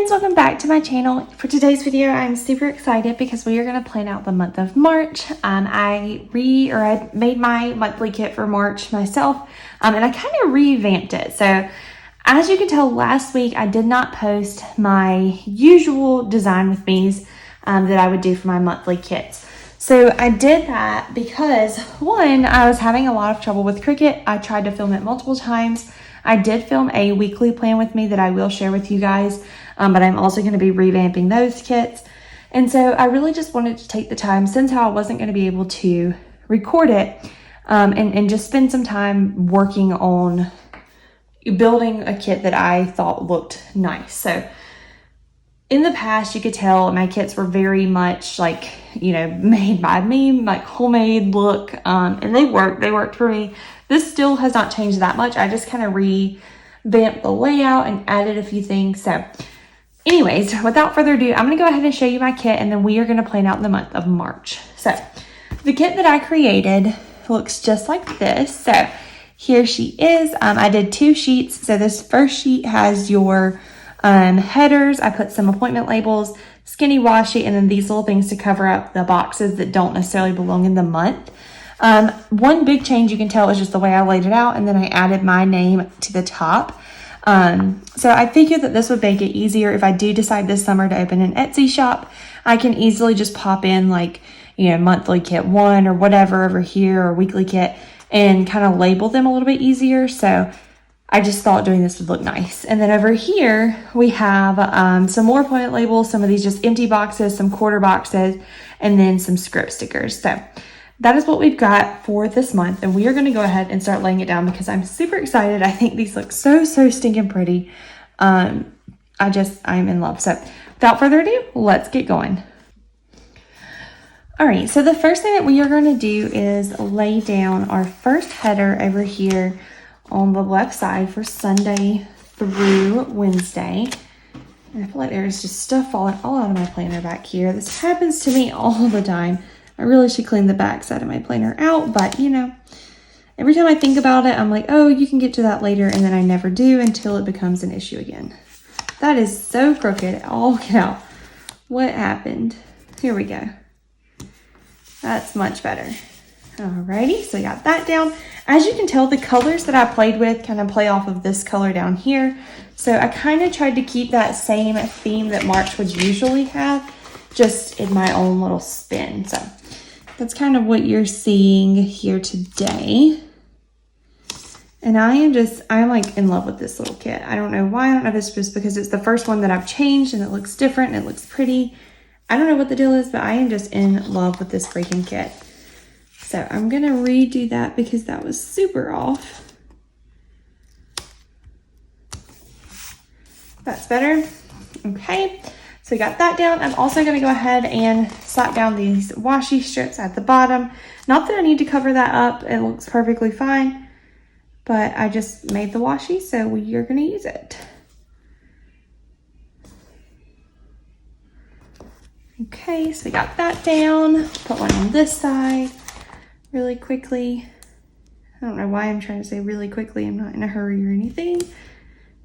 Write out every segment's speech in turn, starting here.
friends, welcome back to my channel. For today's video, I'm super excited because we are going to plan out the month of March. I made my monthly kit for March myself, and I kind of revamped it. So as you can tell, last week I did not post my usual design with me's that I would do for my monthly kits. So I did that because one, I was having a lot of trouble with Cricut. I tried to film it multiple times. I did film a weekly plan with me that I will share with you guys, but I'm also going to be revamping those kits. And so I really just wanted to take the time, since I wasn't going to be able to record it, and just spend some time working on building a kit that I thought looked nice. So in the past, you could tell my kits were very much like, made by me, like homemade look, and they worked for me. This still has not changed that much. I just kind of revamped the layout and added a few things. So anyways, without further ado, I'm going to go ahead and show you my kit, and then we are going to plan out the month of March. So the kit that I created looks just like this. So here she is. I did 2 sheets. So this first sheet has your headers. I put some appointment labels, skinny washi, and then these little things to cover up the boxes that don't necessarily belong in the month. One big change you can tell is just the way I laid it out, and then I added my name to the top. So I figured that this would make it easier if I do decide this summer to open an Etsy shop. I can easily just pop in like, monthly kit 1 or whatever over here, or weekly kit, and kind of label them a little bit easier. So I just thought doing this would look nice. And then over here we have some more appointment labels, some of these just empty boxes, some quarter boxes, and then some script stickers. So that is what we've got for this month, and we are going to go ahead and start laying it down because I'm super excited. I think these look so stinking pretty. I'm in love. So without further ado, let's get going. All right, so the first thing that we are going to do is lay down our first header over here on the left side for Sunday through Wednesday. And I feel like there's just stuff falling all out of my planner back here. This happens to me all the time. I really should clean the back side of my planner out, but every time I think about it, I'm like, oh, you can get to that later, and then I never do until it becomes an issue again. That is so crooked. Oh, get out. What happened? Here we go. That's much better. Alrighty, so I got that down. As you can tell, the colors that I played with kind of play off of this color down here. So I kind of tried to keep that same theme that March would usually have, just in my own little spin. So that's kind of what you're seeing here today. And I'm like in love with this little kit. I don't know why. I don't know if it's just because it's the first one that I've changed and it looks different and it looks pretty. I don't know what the deal is, but I am just in love with this freaking kit. So I'm going to redo that because that was super off. That's better. Okay. So we got that down. I'm also going to go ahead and slap down these washi strips at the bottom. Not that I need to cover that up. It looks perfectly fine. But I just made the washi, so we are going to use it. Okay, so we got that down. Put one on this side really quickly. I don't know why I'm trying to say really quickly. I'm not in a hurry or anything.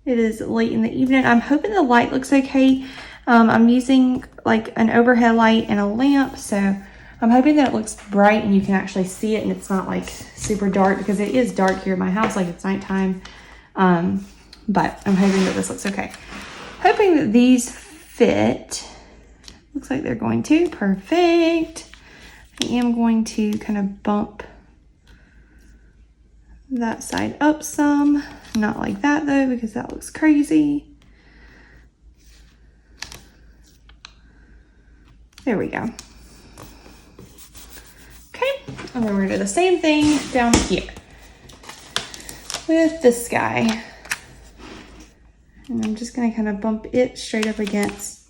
It is late in the evening. I'm hoping the light looks okay. I'm using like an overhead light and a lamp, so I'm hoping that it looks bright and you can actually see it and it's not like super dark, because it is dark here at my house, like it's nighttime. But I'm hoping that this looks okay. Hoping that these fit. Looks like they're going to. Perfect. I am going to kind of bump that side up some. Not like that though, because that looks crazy. There we go. Okay, and then we're gonna do the same thing down here with this guy. And I'm just gonna kind of bump it straight up against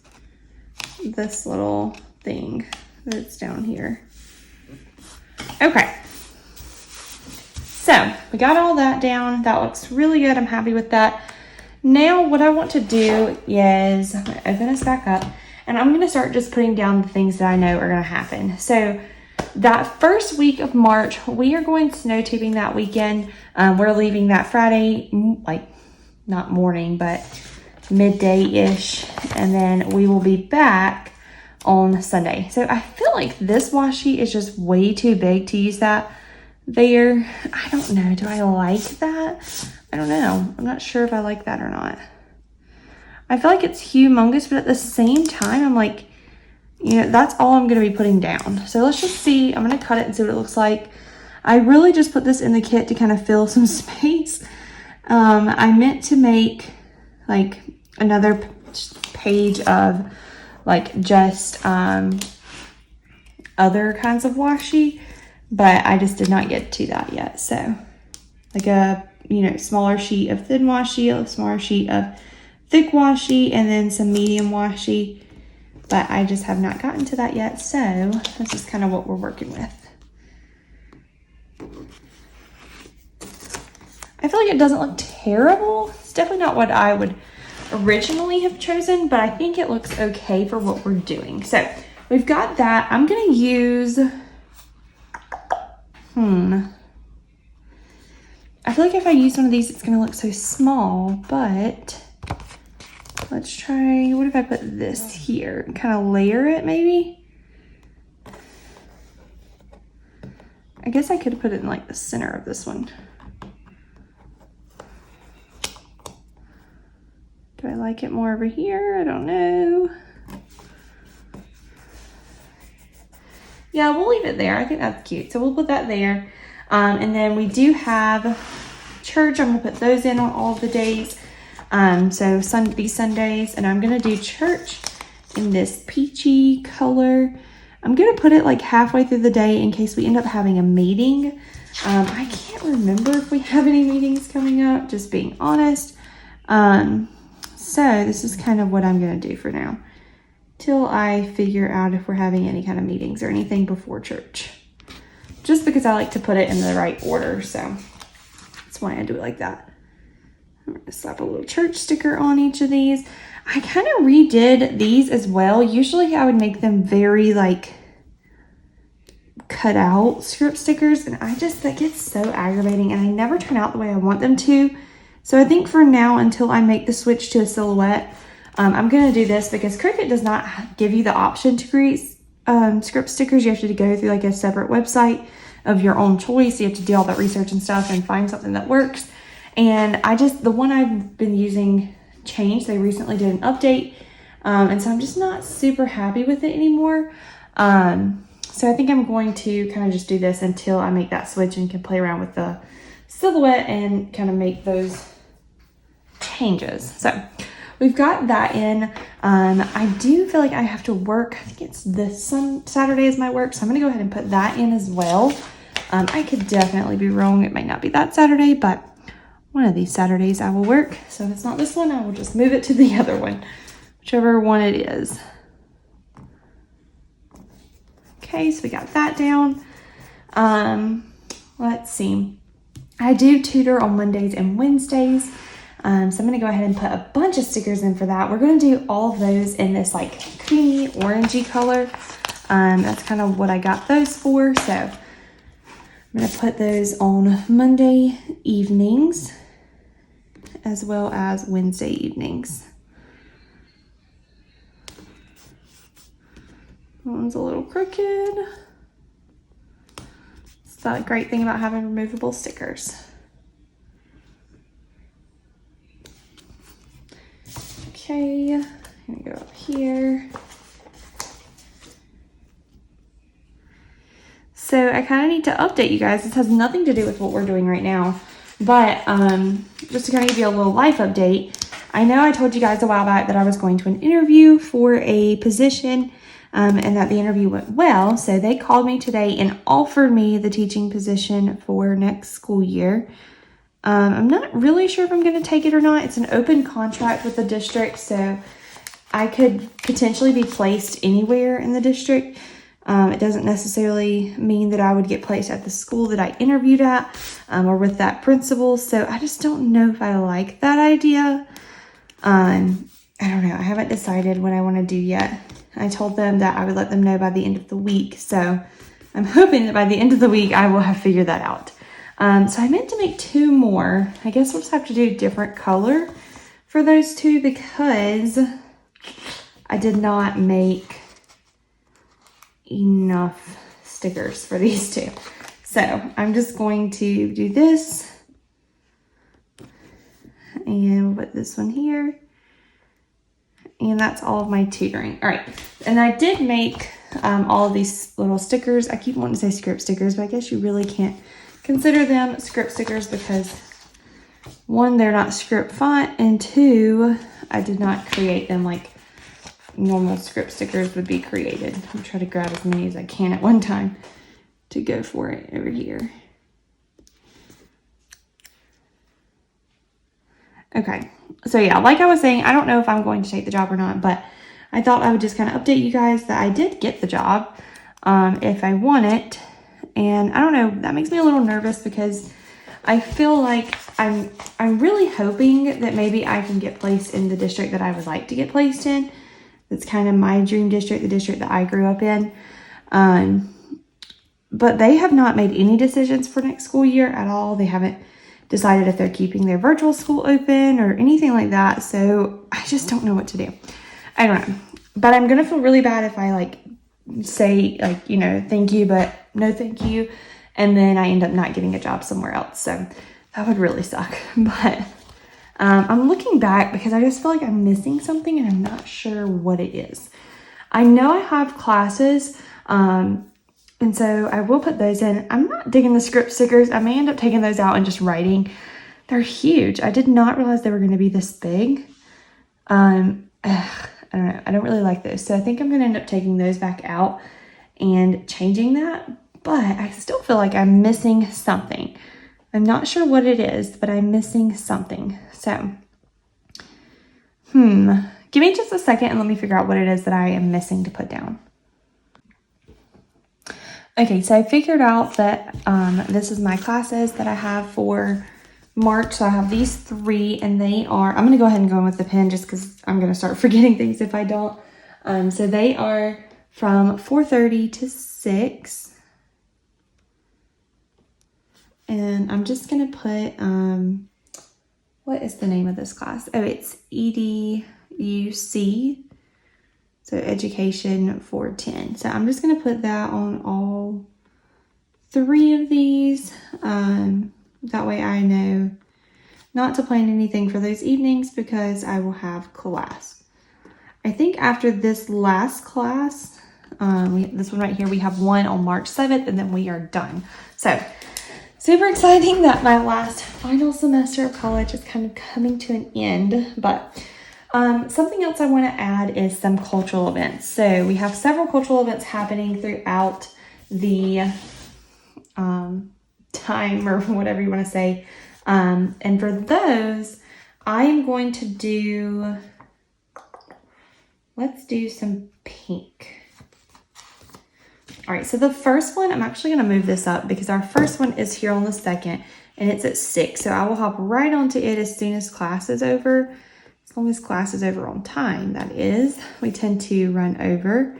this little thing that's down here. Okay. So we got all that down. That looks really good. I'm happy with that. Now what I want to do is I'm gonna open this back up, and I'm going to start just putting down the things that I know are going to happen. So that first week of March, we are going snow tubing that weekend. We're leaving that Friday, like not morning, but midday-ish, and then we will be back on Sunday. So I feel like this washi is just way too big to use that there. I don't know. Do I like that? I don't know. I'm not sure if I like that or not. I feel like it's humongous, but at the same time, I'm like, you know, that's all I'm going to be putting down. So let's just see. I'm going to cut it and see what it looks like. I really just put this in the kit to kind of fill some space. I meant to make like another page of like just other kinds of washi, but I just did not get to that yet. So like a, you know, smaller sheet of thin washi, a smaller sheet of thick washi, and then some medium washi, but I just have not gotten to that yet. So this is kind of what we're working with. I feel like it doesn't look terrible. It's definitely not what I would originally have chosen, but I think it looks okay for what we're doing. So we've got that. I'm gonna use, I feel like if I use one of these, it's gonna look so small, but let's try, what if I put this here and kind of layer it maybe? I guess I could put it in like the center of this one. Do I like it more over here? I don't know. Yeah, we'll leave it there. I think that's cute. So we'll put that there. And then we do have church. I'm gonna put those in on all of the days. So these Sundays, and I'm gonna do church in this peachy color. I'm gonna put it like halfway through the day in case we end up having a meeting. I can't remember if we have any meetings coming up, just being honest. So this is kind of what I'm gonna do for now, till I figure out if we're having any kind of meetings or anything before church. Just because I like to put it in the right order, so that's why I do it like that. I'm gonna slap a little church sticker on each of these. I kind of redid these as well. Usually I would make them very like cut out script stickers, and that gets so aggravating, and I never turn out the way I want them to. So I think for now, until I make the switch to a silhouette, I'm gonna do this because Cricut does not give you the option to create script stickers. You have to go through like a separate website of your own choice. You have to do all that research and stuff and find something that works. And the one I've been using changed. They recently did an update. And so I'm just not super happy with it anymore. So I think I'm going to kind of just do this until I make that switch and can play around with the silhouette and kind of make those changes. So we've got that in. I do feel like I have to work. I think it's this Saturday is my work. So I'm going to go ahead and put that in as well. I could definitely be wrong. It might not be that Saturday, but one of these Saturdays I will work. So if it's not this one, I will just move it to the other one, whichever one it is. Okay, so we got that down. Let's see. I do tutor on Mondays and Wednesdays. So I'm going to go ahead and put a bunch of stickers in for that. We're going to do all of those in this like creamy orangey color. That's kind of what I got those for. So I'm going to put those on Monday evenings as well as Wednesday evenings. That one's a little crooked. It's the great thing about having removable stickers. Okay, I'm gonna go up here. So I kind of need to update you guys. This has nothing to do with what we're doing right now, but just to kind of give you a little life update. I know I told you guys a while back that I was going to an interview for a position and that the interview went well. So they called me today and offered me the teaching position for next school year. I'm not really sure if I'm going to take it or not. It's an open contract with the district, so I could potentially be placed anywhere in the district. It doesn't necessarily mean that I would get placed at the school that I interviewed at or with that principal. So I just don't know if I like that idea. I don't know. I haven't decided what I want to do yet. I told them that I would let them know by the end of the week. So I'm hoping that by the end of the week, I will have figured that out. So I meant to make 2 more. I guess we'll just have to do a different color for those two because I did not make enough stickers for these two. So I'm just going to do this and we'll put this one here. And that's all of my tutoring. All right, and I did make all of these little stickers. I keep wanting to say script stickers, but I guess you really can't consider them script stickers because one, they're not script font, and two, I did not create them like normal script stickers would be created. I'm trying to grab as many as I can at one time to go for it over here. Okay, so yeah, like I was saying, I don't know if I'm going to take the job or not, but I thought I would just kind of update you guys that I did get the job if I want it. And I don't know, that makes me a little nervous because I feel like I'm really hoping that maybe I can get placed in the district that I would like to get placed in. It's kind of my dream district, the district that I grew up in. But they have not made any decisions for next school year at all. They haven't decided if they're keeping their virtual school open or anything like that. So I just don't know what to do. I don't know. But I'm going to feel really bad if I like say like, you know, thank you, but no thank you. And then I end up not getting a job somewhere else. So that would really suck. But I'm looking back because I just feel like I'm missing something and I'm not sure what it is. I know I have classes, and so I will put those in. I'm not digging the script stickers. I may end up taking those out and just writing. They're huge. I did not realize they were going to be this big. I don't know. I don't really like those. So I think I'm going to end up taking those back out and changing that. But I still feel like I'm missing something. I'm not sure what it is, but I'm missing something. So, give me just a second and let me figure out what it is that I am missing to put down. Okay, so I figured out that this is my classes that I have for March. So I have these 3 and they are, I'm going to go ahead and go in with the pen just because I'm going to start forgetting things if I don't. So they are from 4:30 to 6. And I'm just going to put, what is the name of this class? Oh, it's EDUC. So Education 410. So I'm just going to put that on all 3 of these. That way I know not to plan anything for those evenings because I will have class. I think after this last class, this one right here, we have one on March 7th and then we are done. So super exciting that my last final semester of college is kind of coming to an end, but something else I want to add is some cultural events. So we have several cultural events happening throughout the time or whatever you want to say. And for those, I am going to do, let's do some pink. All right, so the first one, I'm actually going to move this up because our first one is here on the 2nd and it's at 6. So I will hop right onto it as soon as class is over. As long as class is over on time, that is. We tend to run over.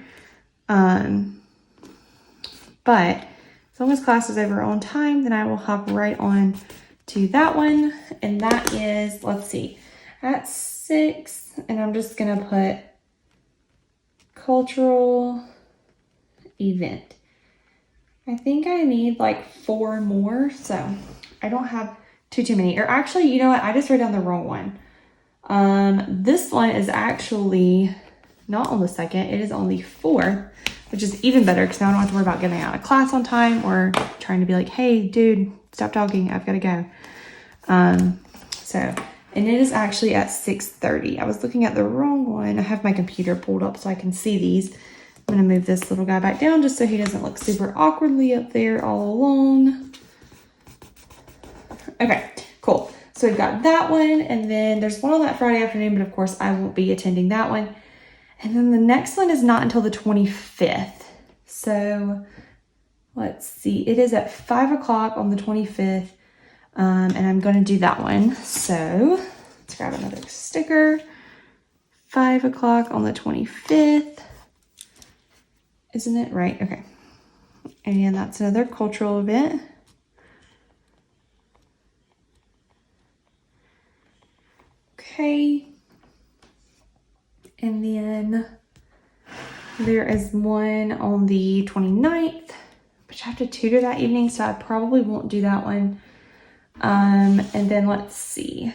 But as long as class is over on time, then I will hop right on to that one. And that is, let's see, at 6. And I'm just going to put cultural event. I think I need like 4 more. So I don't have too many. Or actually, you know what? I just wrote down the wrong one. This one is actually not on the 2nd, it is on the 4th, which is even better because now I don't have to worry about getting out of class on time or trying to be like, hey dude, stop talking, I've got to go. And it is actually at 6:30. I was looking at the wrong one. I have my computer pulled up so I can see these. I'm going to move this little guy back down just so he doesn't look super awkwardly up there all alone. Okay, cool. So we've got that one, and then there's one on that Friday afternoon, but of course I won't be attending that one. And then the next one is not until the 25th. So let's see, it is at 5 o'clock on the 25th, and I'm going to do that one. So let's grab another sticker. 5 o'clock on the 25th. Isn't it right? Okay. And that's another cultural event. Okay. there is one on the 29th, which I have to tutor that evening, so I probably won't do that one. And then let's see.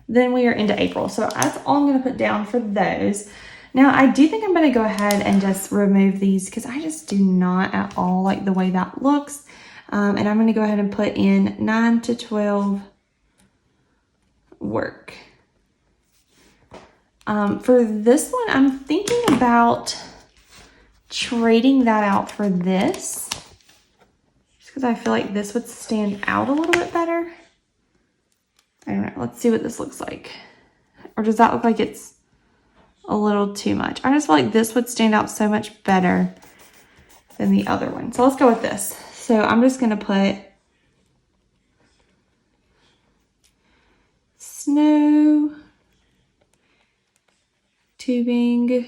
Then we are into April. So that's all I'm going to put down for those. Now, I do think I'm going to go ahead and just remove these because I just do not at all like the way that looks. And I'm going to go ahead and put in 9 to 12 work. For this one, I'm thinking about trading that out for this. Just because I feel like this would stand out a little bit better. I don't know. Let's see what this looks like. Or does that look like it's a little too much? I just feel like this would stand out so much better than the other one. So let's go with this. So I'm just going to put snow tubing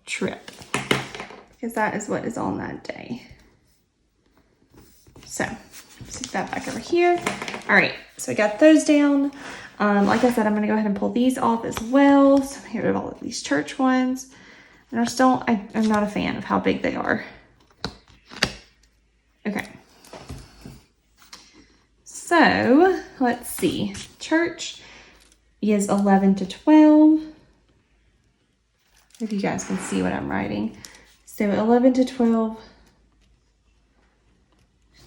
trip, because that is what is on that day. So stick that back over here. All right, so we got those down. Like I said, I'm gonna go ahead and pull these off as well. So I'm here with all of these church ones. And I'm not a fan of how big they are. Okay. So let's see. Church is 11 to 12. If you guys can see what I'm writing. So 11 to 12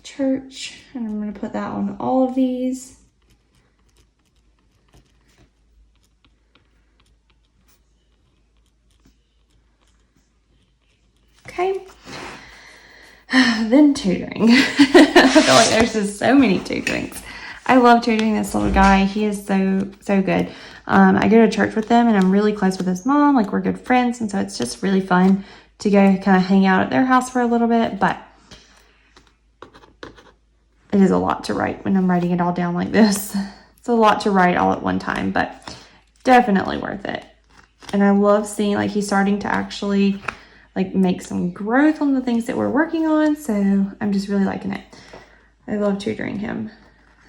church, and I'm going to put that on all of these. Okay. Then tutoring. I feel like there's just so many tutorings. I love tutoring this little guy. He is so good. I go to church with them, and I'm really close with his mom. Like, we're good friends, and so it's just really fun to go kind of hang out at their house for a little bit. But it is a lot to write when I'm writing it all down like this. It's a lot to write all at one time, but definitely worth it. And I love seeing like he's starting to actually like make some growth on the things that we're working on. So I'm just really liking it. I love tutoring him.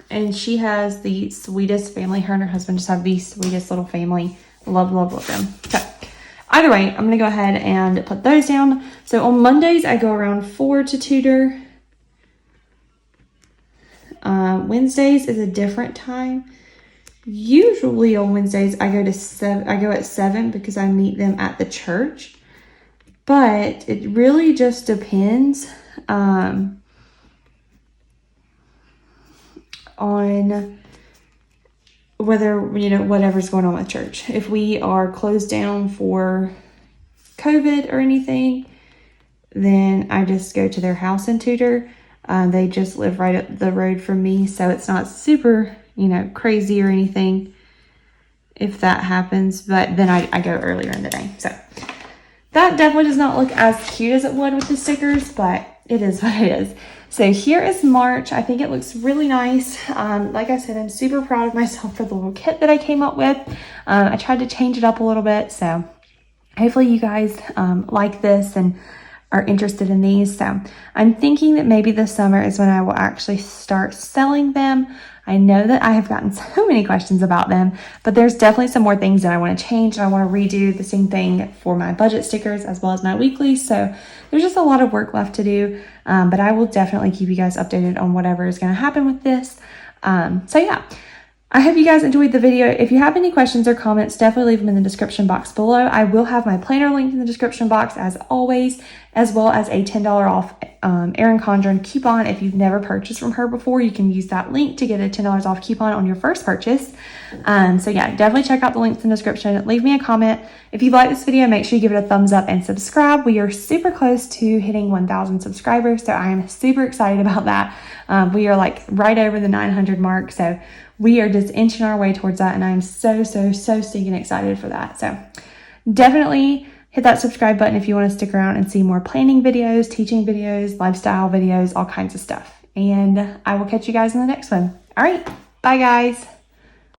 And she has the sweetest family. Her and her husband just have the sweetest little family. Love them. So either way, I'm going to go ahead and put those down. So on Mondays, I go around 4 to tutor. Wednesdays is a different time. Usually on Wednesdays, I go at 7 because I meet them at the church. But it really just depends on whether, whatever's going on with church. If we are closed down for COVID or anything, then I just go to their house and tutor. They just live right up the road from me, so it's not super, crazy or anything if that happens. But then I go earlier in the day. So that definitely does not look as cute as it would with the stickers, but it is what it is. So here is March. I think it looks really nice. Like I said, I'm super proud of myself for the little kit that I came up with. I tried to change it up a little bit, so hopefully you guys like this and are interested in these. So I'm thinking that maybe this summer is when I will actually start selling them. I know that I have gotten so many questions about them, but there's definitely some more things that I want to change. I want to redo the same thing for my budget stickers as well as my weeklies. So there's just a lot of work left to do, but I will definitely keep you guys updated on whatever is going to happen with this. So yeah. I hope you guys enjoyed the video. If you have any questions or comments, definitely leave them in the description box below. I will have my planner linked in the description box as always, as well as a $10 off Erin Condren coupon. If you've never purchased from her before, you can use that link to get a $10 off coupon on your first purchase. So yeah, definitely check out the links in the description. Leave me a comment. If you like this video, make sure you give it a thumbs up and subscribe. We are super close to hitting 1,000 subscribers, so I am super excited about that. We are like right over the 900 mark, so we are just inching our way towards that, and I'm so stinking excited for that. So definitely hit that subscribe button if you want to stick around and see more planning videos, teaching videos, lifestyle videos, all kinds of stuff. And I will catch you guys in the next one. All right, bye guys.